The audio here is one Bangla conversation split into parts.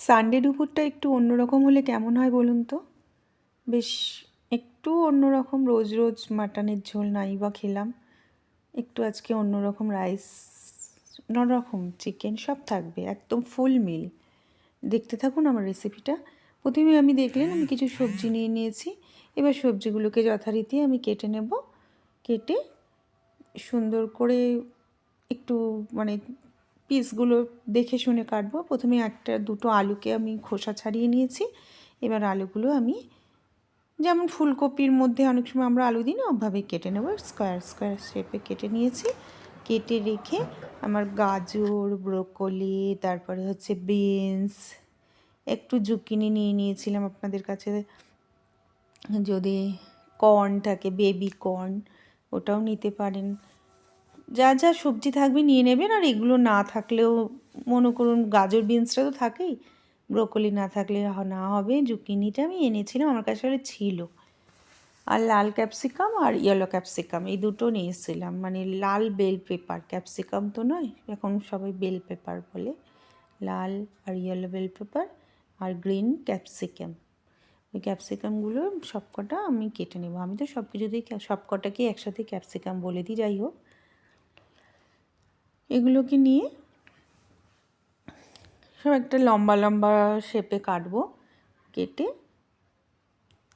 সানডে দুপুরটা একটু অন্যরকম হলে কেমন হয় বলুন তো? বেশ একটু অন্যরকম, রোজ রোজ মাটনের ঝোল নাই বা খেলাম। একটু আজকে অন্যরকম রাইস, অন্যরকম চিকেন সব থাকবে, একদম ফুল মিল। দেখতে থাকুন আমার রেসিপিটা। প্রথমে আমি দেখলেন আমি কিছু সবজি নিয়ে নিয়েছি। এবার সবজিগুলোকে যথারীতি আমি কেটে নেব। কেটে সুন্দর করে একটু মানে পিসগুলো দেখে শুনে কাটবো। প্রথমে একটা দুটো আলুকে আমি খোসা ছাড়িয়ে নিয়েছি। এবার আলুগুলো আমি যেমন ফুলকপির মধ্যে অনেক সময় আমরা আলু দিই না, ওভাবে কেটে নেব। স্কোয়ার স্কোয়ার শেপে কেটে নিয়েছি। কেটে রেখে আমার গাজর, ব্রোকলি, তারপরে হচ্ছে বিনস, একটু জুকিনি নিয়ে নিয়েছিলাম। আপনাদের কাছে যদি কর্ন থাকে, বেবি কর্ন, ওটাও নিতে পারেন। যা যা সবজি থাকবে নিয়ে নেবেন। আর এগুলো না থাকলেও মনে করুন গাজর বিনসটা তো থাকেই, ব্রোকলি না থাকলে না হবে। জুকিনিটা আমি এনেছিলাম, আমার কাছে ছিল। আর লাল ক্যাপসিকাম আর ইয়েলো ক্যাপসিকাম, এই দুটো নিয়েছিলাম। মানে লাল বেল পেপার, ক্যাপসিকাম তো নয়, এখন সবাই বেল পেপার বলে। লাল আর ইয়েলো বেল পেপার আর গ্রিন ক্যাপসিকাম। ওই ক্যাপসিকামগুলো সবকটা আমি কেটে নেব। আমি তো সব কিছুতেই সবকটাকে একসাথে ক্যাপসিকাম বলে দিই, যাই হোক। এগুলোকে নিয়ে সব একটা লম্বা লম্বা শেপে কাটবো। কেটে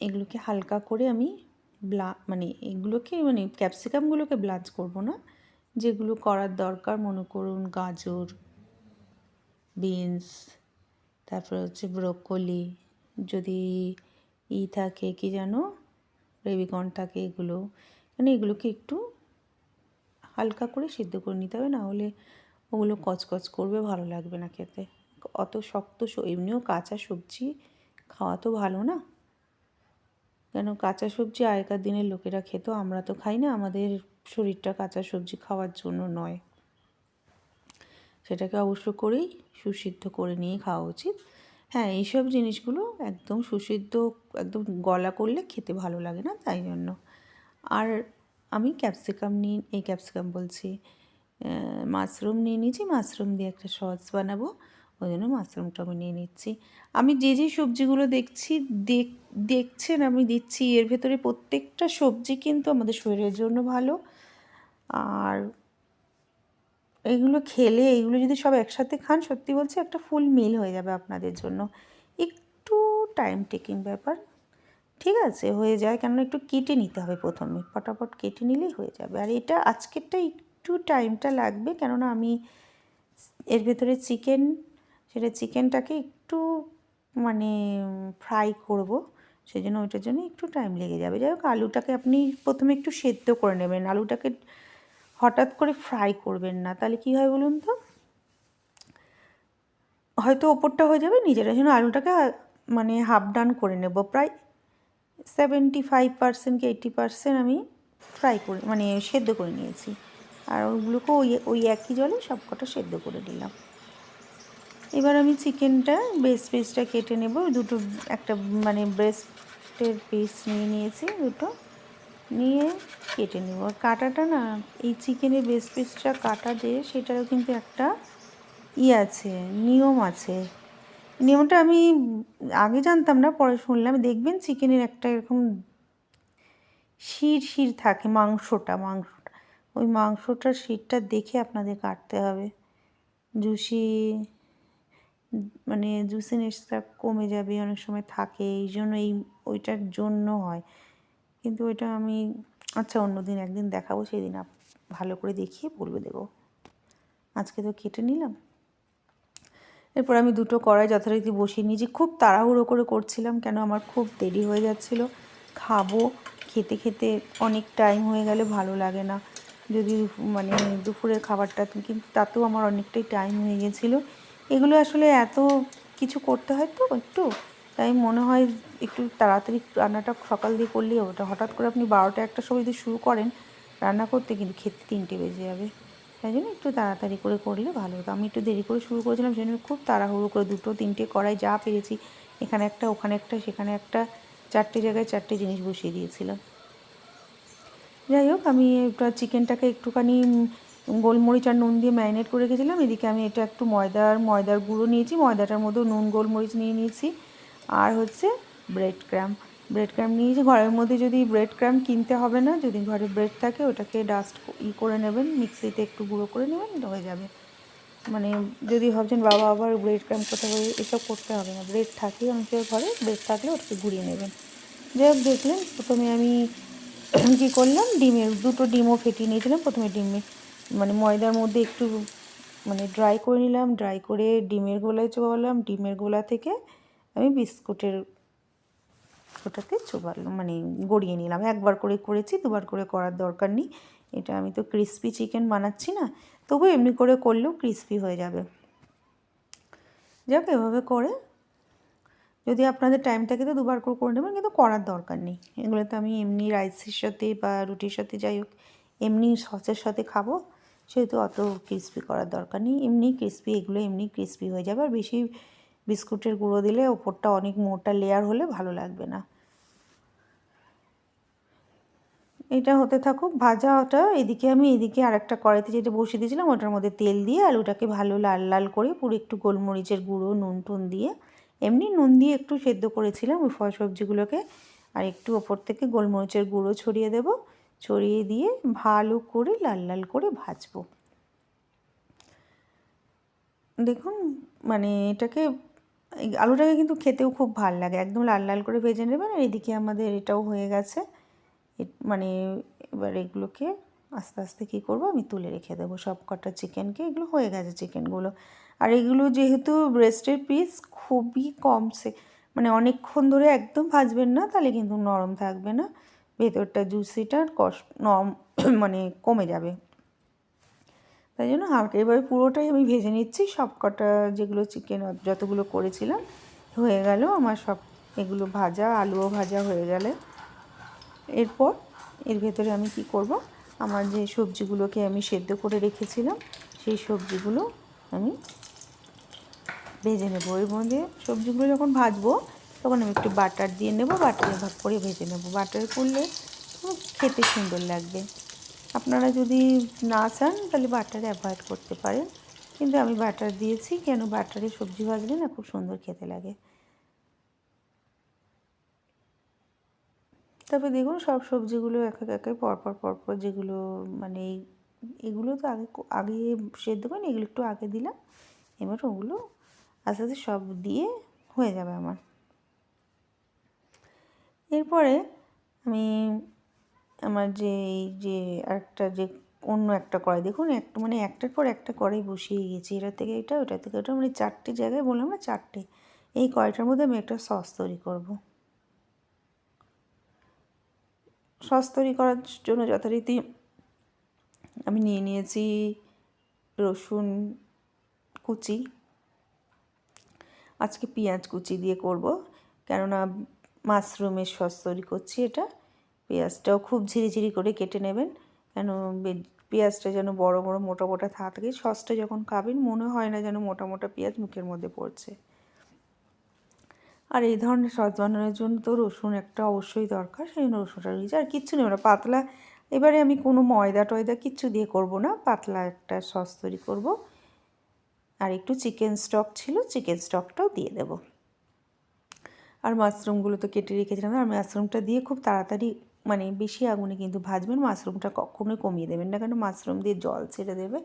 এগুলোকে হালকা করে আমি মানে এগুলোকে মানে ক্যাপসিকামগুলোকে ব্লাঞ্চ করব না। যেগুলো করার দরকার, মনে করুন গাজর, বিনস, তারপরে হচ্ছে ব্রোকলি, যদি থাকে কি যেন বেবিকর্ন থাকে, এগুলো মানে এগুলোকে একটু হালকা করে সিদ্ধ করে নিতে হবে, না হলে ওগুলো কচকচ করবে, ভালো লাগবে না খেতে। অত শক্ত এমনিও কাঁচা সবজি খাওয়া তো ভালো না, কেন কাঁচা সবজি আগেকার দিনের লোকেরা খেত, আমরা তো খাই না। আমাদের শরীরটা কাঁচা সবজি খাওয়ার জন্য নয়, সেটাকে অবশ্য করেই সুসিদ্ধ করে নিয়ে খাওয়া উচিত। হ্যাঁ, এইসব জিনিসগুলো একদম সুসিদ্ধ, একদম গলা করলে খেতে ভালো লাগে না, তাই জন্য। আর আমি ক্যাপসিকাম বলছি, মাশরুম নিয়ে নিয়েছি। মাশরুম দিয়ে একটা সস বানাবো, ওই জন্য মাশরুমটা আমি নিয়ে নিচ্ছি। আমি যে যে সবজিগুলো দেখছেন আমি দিচ্ছি, এর ভেতরে প্রত্যেকটা সবজি কিন্তু আমাদের শরীরের জন্য ভালো। আর এইগুলো খেলে, এইগুলো যদি সব একসাথে খান, সত্যি বলছি একটা ফুল মিল হয়ে যাবে আপনাদের জন্য। একটু টাইম টেকিং ব্যাপার, ঠিক আছে, হয়ে যায়। কেননা একটু কেটে নিতে হবে, প্রথমে ফটাফট কেটে নিলেই হয়ে যাবে। আর এটা আজকেরটা একটু টাইমটা লাগবে, কেননা আমি এর ভেতরে সেটা চিকেনটাকে একটু মানে ফ্রাই করব, সেই জন্য ওইটার জন্য একটু টাইম লেগে যাবে। যাই হোক, আলুটাকে আপনি প্রথমে একটু সেদ্ধ করে নেবেন। আলুটাকে হঠাৎ করে ফ্রাই করবেন না, তাহলে কী হয় বলুন তো, হয়তো ওপরটা হয়ে যাবে, নিজেরা জন্য আলুটাকে মানে হাফ ডান করে নেব। প্রায় 75% কি 80% আমি ফ্রাই করে মানে সেদ্ধ করে নিয়েছি। আর ওগুলোকে ওই একই জলে সব কটা সেদ্ধ করে নিলাম। এবার আমি চিকেনটা পিসটা কেটে নেব। একটা মানে ব্রেস্টের পিস নিয়েছি, দুটো নিয়ে কেটে নেব। আর কাটাটা না, এই চিকেনের ব্রেস্ট পিসটা কাটা দিয়ে সেটারও কিন্তু একটা আছে, নিয়ম আছে। নিয়মটা আমি আগে জানতাম না, পরে শুনলাম। দেখবেন চিকেনের একটা এরকম শির থাকে, মাংসটা ওই মাংসটার শিরটা দেখে আপনাদের কাটতে হবে। মানে জুসিনেসটা কমে যাবে, অনেক সময় থাকে, এই জন্য ওইটার জন্য হয়। কিন্তু ওইটা আমি আচ্ছা অন্যদিন একদিন দেখাবো, সেই দিন ভালো করে দেখিয়ে বলবে দেবো। আজকে তো কেটে নিলাম। এরপর আমি দুটো কড়াই যথারীতি বসিয়ে নিয়েছি। খুব তাড়াহুড়ো করে করছিলাম, কেন আমার খুব দেরি হয়ে যাচ্ছিলো। খাবো, খেতে খেতে অনেক টাইম হয়ে গেলে ভালো লাগে না, যদি মানে দুপুরের খাবারটা, কিন্তু তাতেও আমার অনেকটাই টাইম হয়ে গেছিলো। এগুলো আসলে এত কিছু করতে হয় তো একটু, তাই মনে হয় একটু তাড়াতাড়ি রান্নাটা সকাল দিয়ে করলেই ওটা। হঠাৎ করে আপনি 12টা 1টার সময় যদি শুরু করেন রান্না করতে, কিন্তু খেতে 3টে বেজে যাবে। তাই জন্য একটু তাড়াতাড়ি করে করলে ভালো হতো। আমি একটু দেরি করে শুরু করেছিলাম, সেই জন্য খুব তাড়াহুড়ো করে 2 3টে কড়াই যা পেরেছি, এখানে একটা, ওখানে একটা, সেখানে একটা, 4টে জায়গায় 4টে জিনিস বসিয়ে দিয়েছিলাম। যাই হোক, আমি চিকেনটাকে একটুখানি গোলমরিচ আর নুন দিয়ে ম্যারিনেট করে রেখেছিলাম। এদিকে আমি এটা একটু ময়দার গুঁড়ো নিয়েছি, ময়দাটার মধ্যেও নুন গোলমরিচ নিয়ে নিয়েছি, আর হচ্ছে ব্রেড ক্রাম্ব নিয়েছি। ঘরের মধ্যে যদি ব্রেড ক্রাম্ব কিনতে হবে না, যদি ঘরে ব্রেড থাকে ওটাকে করে নেবেন, মিক্সিতে একটু গুঁড়ো করে নেবেন, হয়ে যাবে। মানে যদি ভাবছেন বাবা আবার ব্রেড ক্রাম্ব কোথাও এসব করতে হবে না, ব্রেড থাকলেই অনেকের ঘরে ব্রেড থাকলে ওটাকে গুঁড়িয়ে নেবেন। যাই হোক, দেখলেন প্রথমে আমি কী করলাম, দুটো ডিমও ফেটিয়ে নিয়েছিলাম। প্রথমে মানে ময়দার মধ্যে একটু ড্রাই করে নিলাম, ড্রাই করে ডিমের গোলায় চোবালাম, ডিমের গোলা থেকে আমি বিস্কুটের ওটাতে চোবালাম, গড়িয়ে নিলাম। একবার করে করেছি, দুবার করে করার দরকার নেই। এটা আমি তো ক্রিস্পি চিকেন বানাচ্ছি না, তবু এমনি করে করলেও ক্রিস্পি হয়ে যাবে। যাক, এভাবে করে যদি আপনাদের টাইম থাকে তো দুবার করে নেবেন, কিন্তু করার দরকার নেই। এগুলো তো আমি এমনি রাইসের সাথে বা রুটির সাথে, যাই হোক, এমনি সসের সাথে খাবো, সেহেতু অত ক্রিস্পি করার দরকার নেই। এগুলো এমনি ক্রিস্পি হয়ে যাবে। আর বেশি বিস্কুটের গুঁড়ো দিলে ওপরটা অনেক মোটা লেয়ার হলে ভালো লাগবে না। এটা হতে থাকুক ভাজাটা। এদিকে আরেকটা কড়াইতে যেটা বসিয়ে দিয়েছিলাম, ওটার মধ্যে তেল দিয়ে আলুটাকে ভালো লাল লাল করে পুরো একটু গোলমরিচের গুঁড়ো, নুন দিয়ে, এমনি নুন দিয়ে একটু সেদ্ধ করেছিলাম ওই সবজিগুলোকে, আর একটু ওপর থেকে গোলমরিচের গুঁড়ো ছড়িয়ে দেব, ছড়িয়ে দিয়ে ভালো করে লাল লাল করে ভাজবো। দেখুন, আলুটাকে কিন্তু খেতেও খুব ভালো লাগে, একদম লাল লাল করে ভেজে নেবেন। আর এদিকে আমাদের এটাও হয়ে গেছে। এবার এগুলোকে আস্তে আস্তে কী করবো, আমি তুলে রেখে দেবো সব কটা চিকেনকে। এগুলো হয়ে গেছে চিকেনগুলো। আর এগুলো যেহেতু ব্রেস্টের পিস, খুবই অনেকক্ষণ ধরে একদম ভাজবেন না, তাহলে কিন্তু নরম থাকবে না, ভেতরটা জুসিটা নরম কমে যাবে। তাই জন্য হালকা এভাবে পুরোটাই আমি ভেজে নিচ্ছি। সব কটা যেগুলো চিকেন যতগুলো করেছিলাম হয়ে গেল আমার সব, এগুলো ভাজা, আলুও ভাজা হয়ে গেলে এরপর এর ভেতরে আমি কি করব, আমার যে সবজিগুলোকে আমি সেদ্ধ করে রেখেছিলাম সেই সবজিগুলো আমি ভেজে নেব। এর মধ্যে সবজিগুলো যখন ভাজবো তখন আমি একটু বাটার দিয়ে নেব, বাটারে ভাগ করে ভেজে নেব। বাটার করলে খেতে সুন্দর লাগবে। আপনারা যদি না চান তাহলে বাটার অ্যাভয়েড করতে পারেন, কিন্তু আমি বাটার দিয়েছি, কেন বাটারে সবজি ভাজলে না খুব সুন্দর খেতে লাগে। তারপরে দেখুন সব সবজিগুলো একে পরপর যেগুলো এগুলো তো আগে সেদ্ধ করিনি, এগুলো একটু আগে দিলাম। এবার ওগুলো আস্তে আস্তে সব দিয়ে হয়ে যাবে আমার। এরপরে আমি আমার যে আরেকটা যে অন্য একটা কড়াই, দেখুন একটার পর একটা কড়াই বসিয়ে গেছি, এটা থেকে এটা, ওটা থেকে ওটা, 4টে জায়গায় বললাম না, 4টে। এই কড়াইটার মধ্যে আমি একটা সস তৈরি করব। সস তৈরি করার জন্য যথারীতি আমি নিয়ে নিয়েছি রসুন কুচি, আজকে পেঁয়াজ কুচি দিয়ে করব, কেননা মাশরুমের সস তৈরি করছি। এটা পেঁয়াজটাও খুব ঝিরিঝিরি করে কেটে নেবেন, কেন পেঁয়াজটা যেন বড় বড় মোটা মোটা থাকে। সসটা যখন খাবেন মনে হয় না যেন মোটা মোটা পেঁয়াজ মুখের মধ্যে পড়ছে। আর এই ধরনের সস বানানোর জন্য তো রসুন একটা অবশ্যই দরকার, সেই জন্য রসুনটা রয়েছে। আর কিচ্ছু নেই, পাতলা। এবারে আমি কোনো ময়দা টয়দা কিচ্ছু দিয়ে করব না, পাতলা একটা সস তৈরি করব। আর একটু চিকেন স্টক ছিল, চিকেন স্টকটাও দিয়ে দেব। আর মাশরুমগুলো তো কেটে রেখেছিলাম, আর মাশরুমটা দিয়ে খুব তাড়াতাড়ি বেশি আগুনে কিন্তু ভাজবেন। মাশরুমটা কখনোই কমিয়ে দেবেন না, কেন মাশরুম দিয়ে জল ছেড়ে দেবে,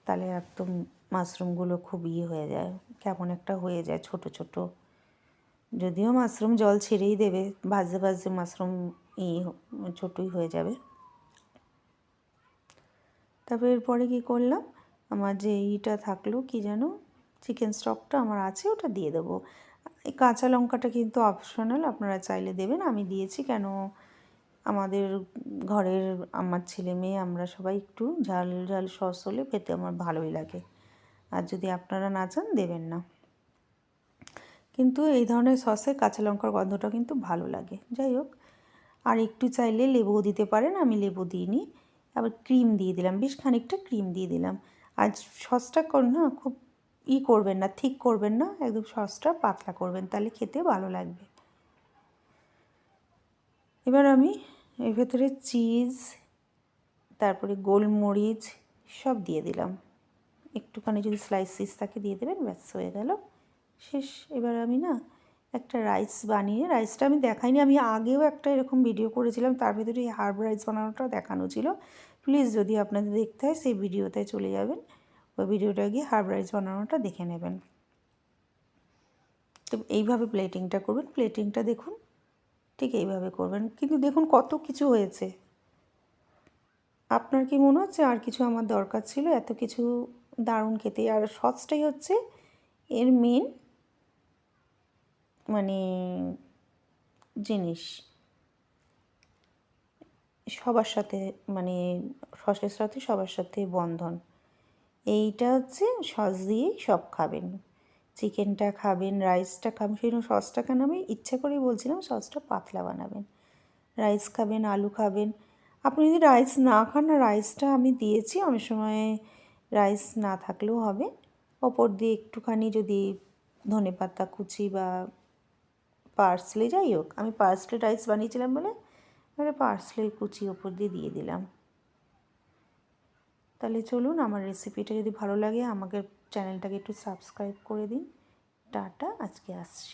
তাহলে একদম মাশরুমগুলো খুব হয়ে যায়, কেমন একটা হয়ে যায় ছোট ছোট। যদিও মাশরুম জল ছেড়েই দেবে, ভাজতে ভাজতে মাশরুম ছোটোই হয়ে যাবে। তারপর এরপরে কী করলাম, আমার যে থাকলো কি যেন, চিকেন স্টকটা আমার আছে, ওটা দিয়ে দেবো। এই কাঁচা লঙ্কাটা কিন্তু অপশনাল, আপনারা চাইলে দেবেন, আমি দিয়েছি। কেন আমাদের ঘরের আমার ছেলে মেয়ে আমরা সবাই একটু ঝাল ঝাল সস হলে খেতে আমার ভালোই লাগে, আর যদি আপনারা না চান দেবেন না। কিন্তু এই ধরনের সসে কাঁচা লঙ্কার গন্ধটা কিন্তু ভালো লাগে। যাই হোক, আর একটু চাইলে লেবুও দিতে পারেন, আমি লেবু দিইনি। আবার ক্রিম দিয়ে দিলাম, বেশ খানিকটা ক্রিম দিয়ে দিলাম। আর সসটা না খুব করবেন না, ঠিক করবেন না, একদম সসটা পাতলা করবেন, তাহলে খেতে ভালো লাগবে। এবার আমি এর ভেতরে চিজ, তারপরে গোলমরিচ, সব দিয়ে দিলাম। একটুখানি যদি স্লাইসিস থাকে দিয়ে দেবেন, ব্যাস হয়ে গেল, শেষ। এবার আমি না একটা রাইস বানিয়ে, রাইসটা আমি দেখাইনি, আমি আগেও একটা এরকম ভিডিও করেছিলাম, তার ভিতরে এই হার্ব রাইস বানানোটা দেখানো ছিল। প্লিজ যদি আপনাদের দেখতে হয় সেই ভিডিওতে চলে যাবেন, ওই ভিডিওটা গিয়ে হার্ব রাইস বানানোটা দেখে নেবেন। তো এইভাবে প্লেটিংটা করবেন, প্লেটিংটা দেখুন ঠিক এইভাবে করবেন। কিন্তু দেখুন কত কিছু হয়েছে। আপনার কি মনে হচ্ছে আর কিছু আমার দরকার ছিল? এত কিছু দারুণ খেতে। আর সসটাই হচ্ছে এর মেন মানে জিনিস, সবার সাথে মানে সসের সাথে সবার সাথে বন্ধন। এইটা হচ্ছে সস দিয়েই সব খাবেন, চিকেনটা খাবেন, রাইসটা খাবেন। সেই জন্য সসটা কেন আমি ইচ্ছা করেই বলছিলাম সসটা পাতলা বানাবেন। রাইস খাবেন, আলু খাবেন। আপনি যদি রাইস না খান, না রাইসটা আমি দিয়েছি, অনেক সময় রাইস না থাকলেও হবে। ওপর দিয়ে একটুখানি যদি ধনেপাতা কুচি বা পার্সলে, যাই হোক, আমি পার্সলে রাইস বানিয়েছিলাম বলে পার্সলে কুচি ওপর দিয়ে দিলাম। তাহলে চলুন, আমার রেসিপিটা যদি ভালো লাগে আমাকে চ্যানেলটাকে একটু সাবস্ক্রাইব করে দিন। টাটা, আজকে আসছি।